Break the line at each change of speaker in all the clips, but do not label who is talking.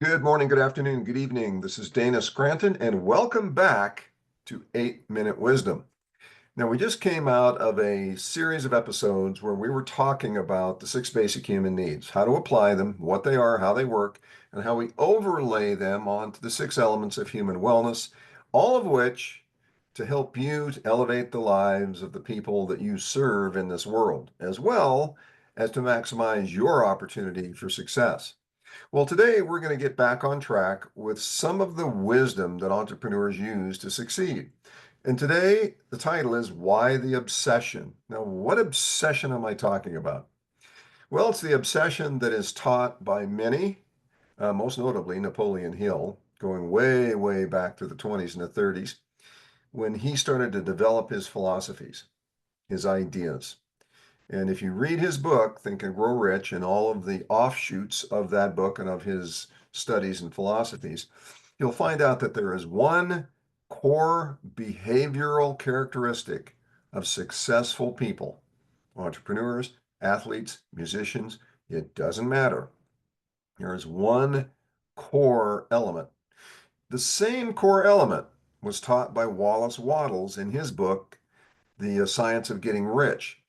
Good morning, good afternoon, good evening. This is Dana Scranton, and welcome back to 8-Minute Wisdom. Now, we just came out of a series of episodes where we were talking about the 6 basic human needs, how to apply them, what they are, how they work, and how we overlay them onto the 6 elements of human wellness, all of which to help you to elevate the lives of the people that you serve in this world, as well as to maximize your opportunity for success. Well, today we're going to get back on track with some of the wisdom that entrepreneurs use to succeed. And today the title is Why the Obsession? Now, what obsession am I talking about? Well, it's the obsession that is taught by many, most notably Napoleon Hill, going way, way back to the 20s and the 30s, when he started to develop his philosophies, his ideas. And if you read his book, Think and Grow Rich, and all of the offshoots of that book and of his studies and philosophies, you'll find out that there is one core behavioral characteristic of successful people, entrepreneurs, athletes, musicians, it doesn't matter. There is one core element. The same core element was taught by Wallace Wattles in his book, The Science of Getting Rich,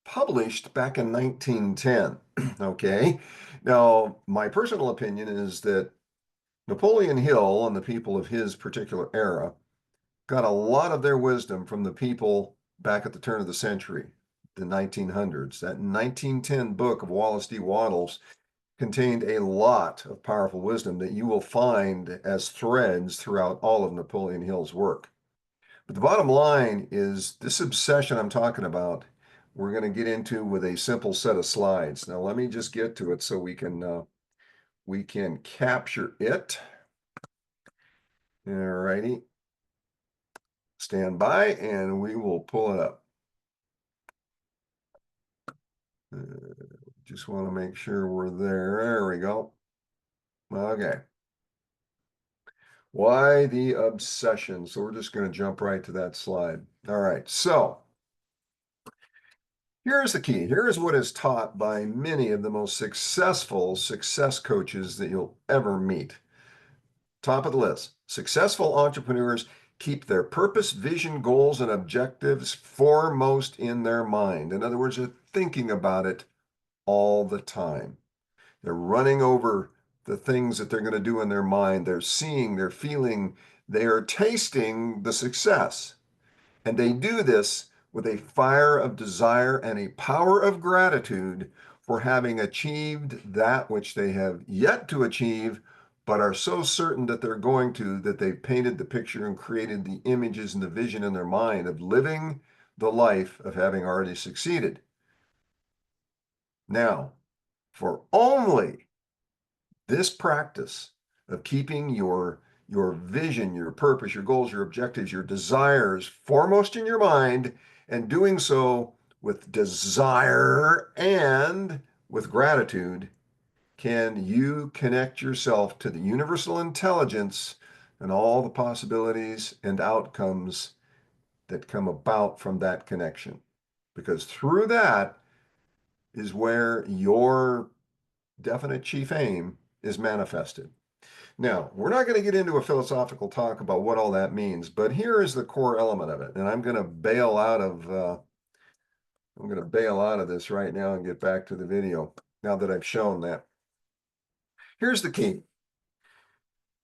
published back in 1910. Okay. Now, my personal opinion is that Napoleon Hill and the people of his particular era got a lot of their wisdom from the people back at the turn of the century, the 1900s. That 1910 book of Wallace D. Wattles contained a lot of powerful wisdom that you will find as threads throughout all of Napoleon Hill's work. But the bottom line is this obsession I'm talking about, we're going to get into with a simple set of slides. Now, let me just get to it so we can capture it. All righty. Stand by and we will pull it up. Just want to make sure we're there. There we go. Okay. Why the obsession? So we're just going to jump right to that slide. All right. So here's the key. Here's what is taught by many of the most successful success coaches that you'll ever meet. Top of the list. Successful entrepreneurs keep their purpose, vision, goals, and objectives foremost in their mind. In other words, they're thinking about it all the time. They're running over the things that they're going to do in their mind. They're seeing, they're feeling, they are tasting the success. And they do this with a fire of desire and a power of gratitude for having achieved that which they have yet to achieve, but are so certain that they're going to, that they've painted the picture and created the images and the vision in their mind of living the life of having already succeeded. Now, for only this practice of keeping your vision, your purpose, your goals, your objectives, your desires foremost in your mind, and doing so with desire and with gratitude, can you connect yourself to the universal intelligence and all the possibilities and outcomes that come about from that connection. Because through that is where your definite chief aim is manifested. Now, we're not going to get into a philosophical talk about what all that means, but here is the core element of it. And I'm going to bail out of this right now and get back to the video now that I've shown that. Here's the key.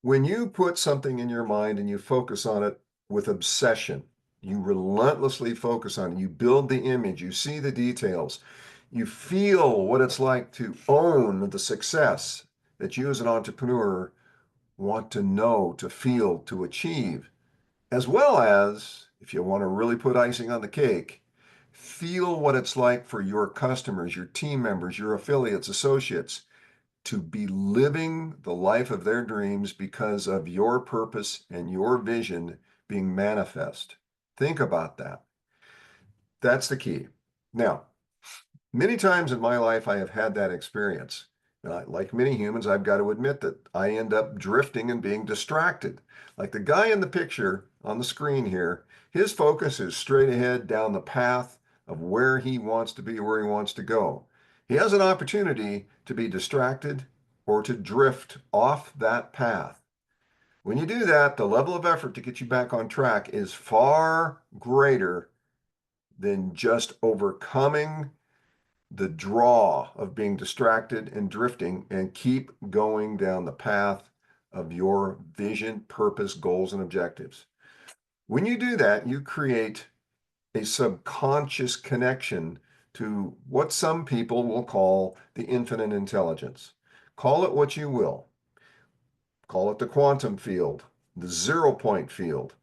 When you put something in your mind and you focus on it with obsession, you relentlessly focus on it, you build the image, you see the details, you feel what it's like to own the success that you as an entrepreneur want to know, to feel, to achieve, as well as, if you want to really put icing on the cake, feel what it's like for your customers, your team members, your affiliates, associates, to be living the life of their dreams because of your purpose and your vision being manifest. Think about that. That's the key. Now, many times in my life, I have had that experience. Like many humans, I've got to admit that I end up drifting and being distracted. Like the guy in the picture on the screen here, his focus is straight ahead down the path of where he wants to be, where he wants to go. He has an opportunity to be distracted or to drift off that path. When you do that, the level of effort to get you back on track is far greater than just overcoming the draw of being distracted and drifting and keep going down the path of your vision, purpose, goals, and objectives. When you do that, you create a subconscious connection to what some people will call the infinite intelligence. Call it what you will. Call it the quantum field, the 0 point field.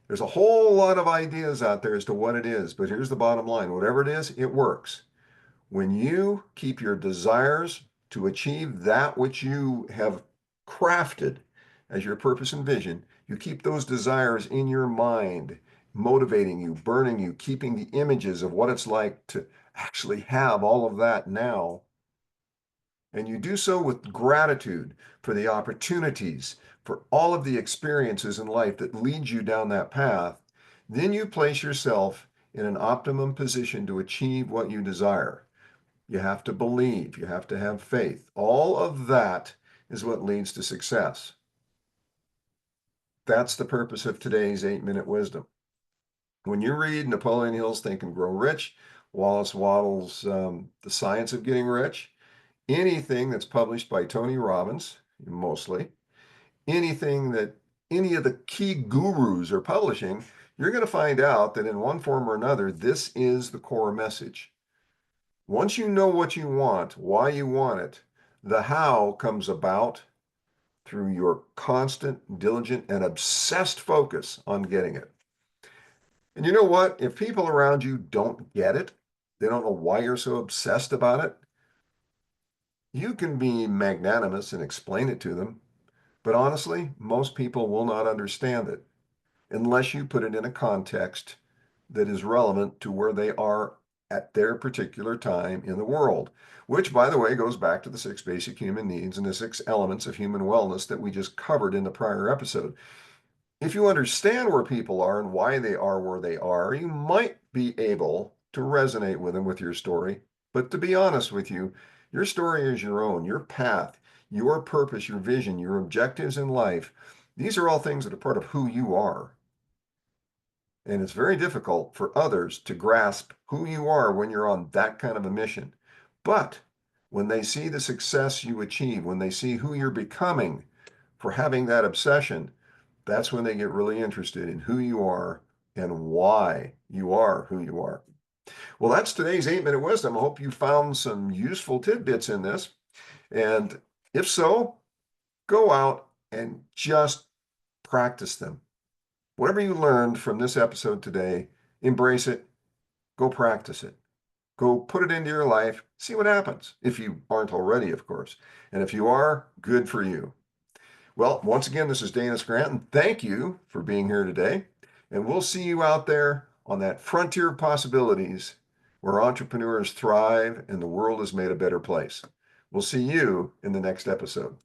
There's a whole lot of ideas out there as to what it is, but here's the bottom line. Whatever it is, it works. When you keep your desires to achieve that which you have crafted as your purpose and vision, you keep those desires in your mind, motivating you, burning you, keeping the images of what it's like to actually have all of that now. And you do so with gratitude for the opportunities, for all of the experiences in life that lead you down that path. Then you place yourself in an optimum position to achieve what you desire. You have to believe, you have to have faith. All of that is what leads to success. That's the purpose of today's 8-minute wisdom. When you read Napoleon Hill's Think and Grow Rich, Wallace Wattles' The Science of Getting Rich, anything that's published by Tony Robbins, mostly, anything that any of the key gurus are publishing, you're going to find out that in one form or another, this is the core message. Once you know what you want, why you want it, the how comes about through your constant, diligent, and obsessed focus on getting it. And you know what? If people around you don't get it, they don't know why you're so obsessed about it, you can be magnanimous and explain it to them. But honestly, most people will not understand it unless you put it in a context that is relevant to where they are at their particular time in the world, which, by the way, goes back to the 6 basic human needs and the 6 elements of human wellness that we just covered in the prior episode. If you understand where people are and why they are where they are, you might be able to resonate with them with your story. But to be honest with you, your story is your own, your path, your purpose, your vision, your objectives in life. These are all things that are part of who you are. And it's very difficult for others to grasp who you are when you're on that kind of a mission. But when they see the success you achieve, when they see who you're becoming for having that obsession, that's when they get really interested in who you are and why you are who you are. Well, that's today's 8-minute wisdom. I hope you found some useful tidbits in this. And if so, go out and just practice them. Whatever you learned from this episode today, embrace it, go practice it. Go put it into your life, see what happens, if you aren't already, of course. And if you are, good for you. Well, once again, this is Dana Scranton. Thank you for being here today. And we'll see you out there on that frontier of possibilities where entrepreneurs thrive and the world is made a better place. We'll see you in the next episode.